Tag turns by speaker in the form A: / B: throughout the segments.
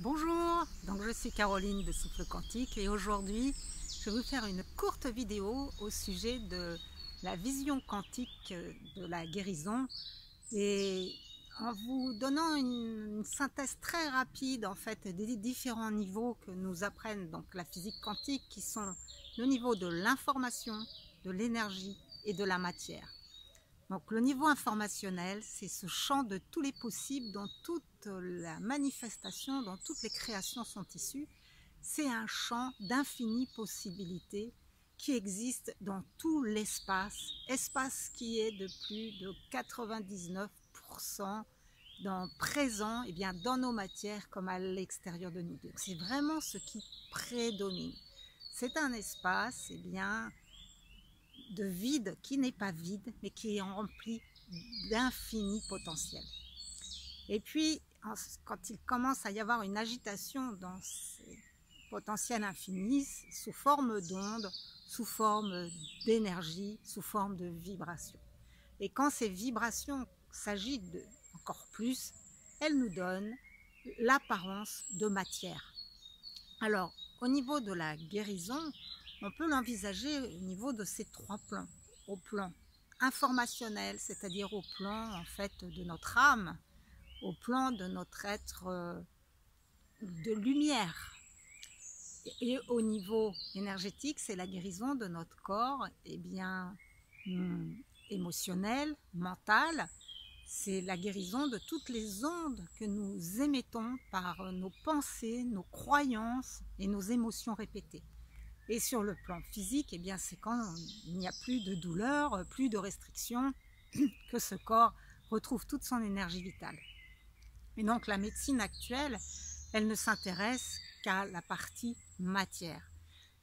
A: Bonjour, donc je suis Caroline de Souffle Quantique et aujourd'hui je vais vous faire une courte vidéo au sujet de la vision quantique de la guérison et en vous donnant une synthèse très rapide en fait des différents niveaux que nous apprennent donc la physique quantique qui sont le niveau de l'information, de l'énergie et de la matière. Donc le niveau informationnel, c'est ce champ de tous les possibles dont toute la manifestation, dont toutes les créations sont issues. C'est un champ d'infinies possibilités qui existe dans tout l'espace, espace qui est de plus de 99% présent dans nos matières comme à l'extérieur de nous. Donc c'est vraiment ce qui prédomine. C'est un espace de vide qui n'est pas vide, mais qui est rempli d'infini potentiel. Et puis, quand il commence à y avoir une agitation dans ces potentiels infinis, sous forme d'ondes, sous forme d'énergie, sous forme de vibrations. Et quand ces vibrations s'agitent encore plus, elles nous donnent l'apparence de matière. Alors, au niveau de la guérison, on peut l'envisager au niveau de ces trois plans. Au plan informationnel, c'est-à-dire au plan en fait de notre âme, au plan de notre être de lumière. Et au niveau énergétique, c'est la guérison de notre corps émotionnel, mental. C'est la guérison de toutes les ondes que nous émettons par nos pensées, nos croyances et nos émotions répétées. Et sur le plan physique, c'est quand il n'y a plus de douleur, plus de restrictions, que ce corps retrouve toute son énergie vitale. Et donc la médecine actuelle, elle ne s'intéresse qu'à la partie matière.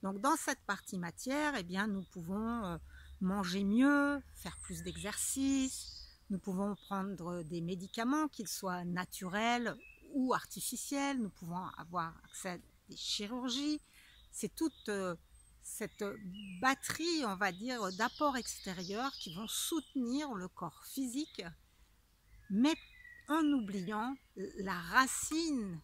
A: Donc dans cette partie matière, nous pouvons manger mieux, faire plus d'exercices, nous pouvons prendre des médicaments, qu'ils soient naturels ou artificiels, nous pouvons avoir accès à des chirurgies. C'est toute cette batterie, on va dire, d'apports extérieurs qui vont soutenir le corps physique, mais en oubliant la racine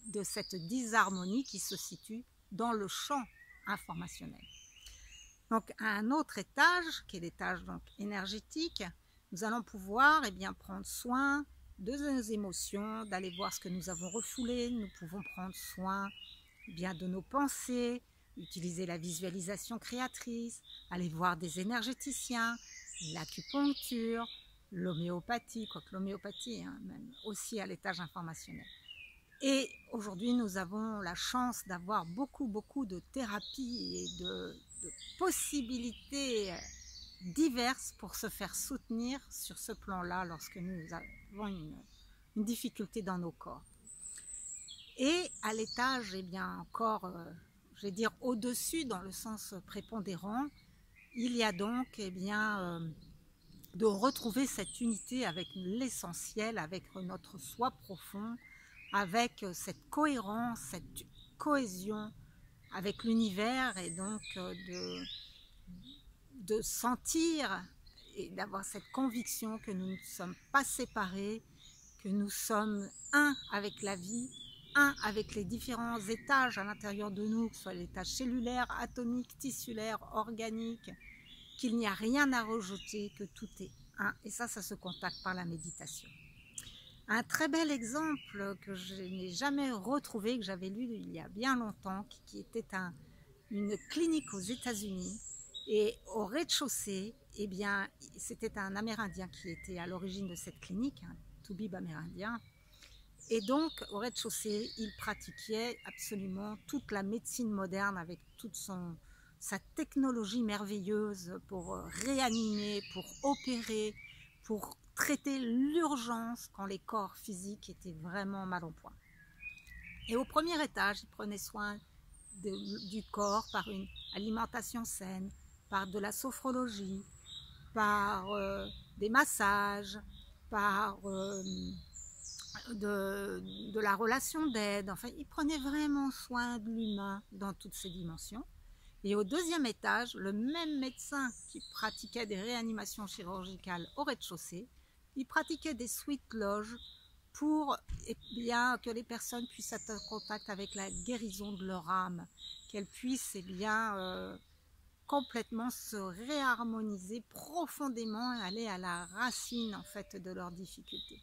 A: de cette disharmonie qui se situe dans le champ informationnel. Donc à un autre étage, qui est l'étage énergétique, nous allons pouvoir prendre soin de nos émotions, d'aller voir ce que nous avons refoulé. Nous pouvons prendre soin de nos pensées, utiliser la visualisation créatrice, aller voir des énergéticiens, l'acupuncture, l'homéopathie, quoique l'homéopathie même aussi à l'étage informationnel. Et aujourd'hui, nous avons la chance d'avoir beaucoup de thérapies et de possibilités diverses pour se faire soutenir sur ce plan-là lorsque nous avons une difficulté dans nos corps. Et à l'étage, encore, je vais dire au-dessus dans le sens prépondérant, il y a donc de retrouver cette unité avec l'essentiel, avec notre soi profond, avec cette cohérence, cette cohésion avec l'univers et donc de sentir et d'avoir cette conviction que nous ne sommes pas séparés, que nous sommes un avec la vie, un avec les différents étages à l'intérieur de nous, que ce soit l'étage cellulaire, atomique, tissulaire, organique, qu'il n'y a rien à rejeter, que tout est un. Et ça se contacte par la méditation. Un très bel exemple que je n'ai jamais retrouvé, que j'avais lu il y a bien longtemps, qui était une clinique aux États-Unis. Et au rez-de-chaussée, c'était un Amérindien qui était à l'origine de cette clinique, un toubib amérindien. Et donc, au rez-de-chaussée, il pratiquait absolument toute la médecine moderne avec toute sa technologie merveilleuse pour réanimer, pour opérer, pour traiter l'urgence quand les corps physiques étaient vraiment mal en point. Et au premier étage, il prenait soin du corps par une alimentation saine, par de la sophrologie, par des massages, par de la relation d'aide. Enfin, il prenait vraiment soin de l'humain dans toutes ses dimensions. Et au deuxième étage, le même médecin qui pratiquait des réanimations chirurgicales au rez-de-chaussée, il pratiquait des suites loges pour bien, que les personnes puissent être en contact avec la guérison de leur âme, qu'elles puissent bien, complètement se réharmoniser profondément et aller à la racine en fait de leurs difficultés.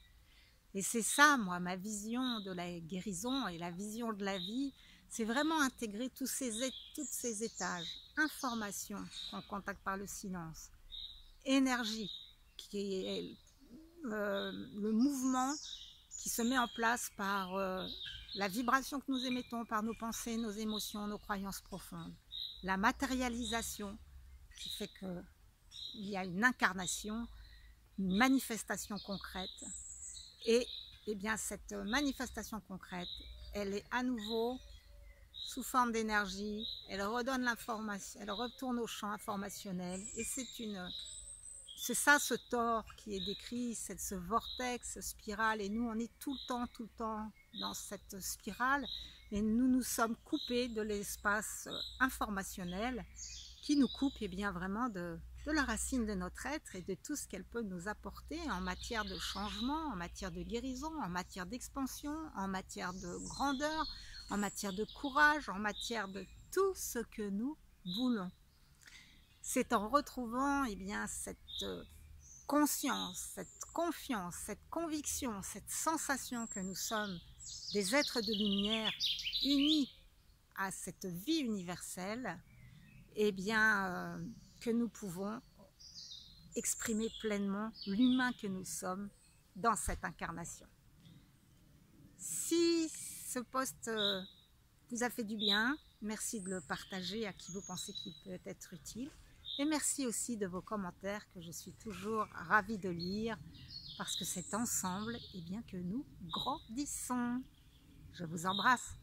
A: Et c'est ça, moi, ma vision de la guérison et la vision de la vie, c'est vraiment intégrer tous ces étages. Information, en contact par le silence. Énergie, qui est le mouvement qui se met en place par la vibration que nous émettons, par nos pensées, nos émotions, nos croyances profondes. La matérialisation, qui fait qu'il y a une incarnation, une manifestation concrète. Et bien cette manifestation concrète, elle est à nouveau sous forme d'énergie, elle redonne l'information, elle retourne au champ informationnel. Et c'est ça ce tore qui est décrit, c'est ce vortex, spirale. Et nous, on est tout le temps dans cette spirale. Et nous nous sommes coupés de l'espace informationnel qui nous coupe bien vraiment de la racine de notre être et de tout ce qu'elle peut nous apporter en matière de changement, en matière de guérison, en matière d'expansion, en matière de grandeur, en matière de courage, en matière de tout ce que nous voulons. C'est en retrouvant bien cette conscience, cette confiance, cette conviction, cette sensation que nous sommes des êtres de lumière unis à cette vie universelle, bien que nous pouvons exprimer pleinement l'humain que nous sommes dans cette incarnation. Si ce post vous a fait du bien, merci de le partager à qui vous pensez qu'il peut être utile. Et merci aussi de vos commentaires que je suis toujours ravie de lire parce que c'est ensemble bien que nous grandissons. Je vous embrasse.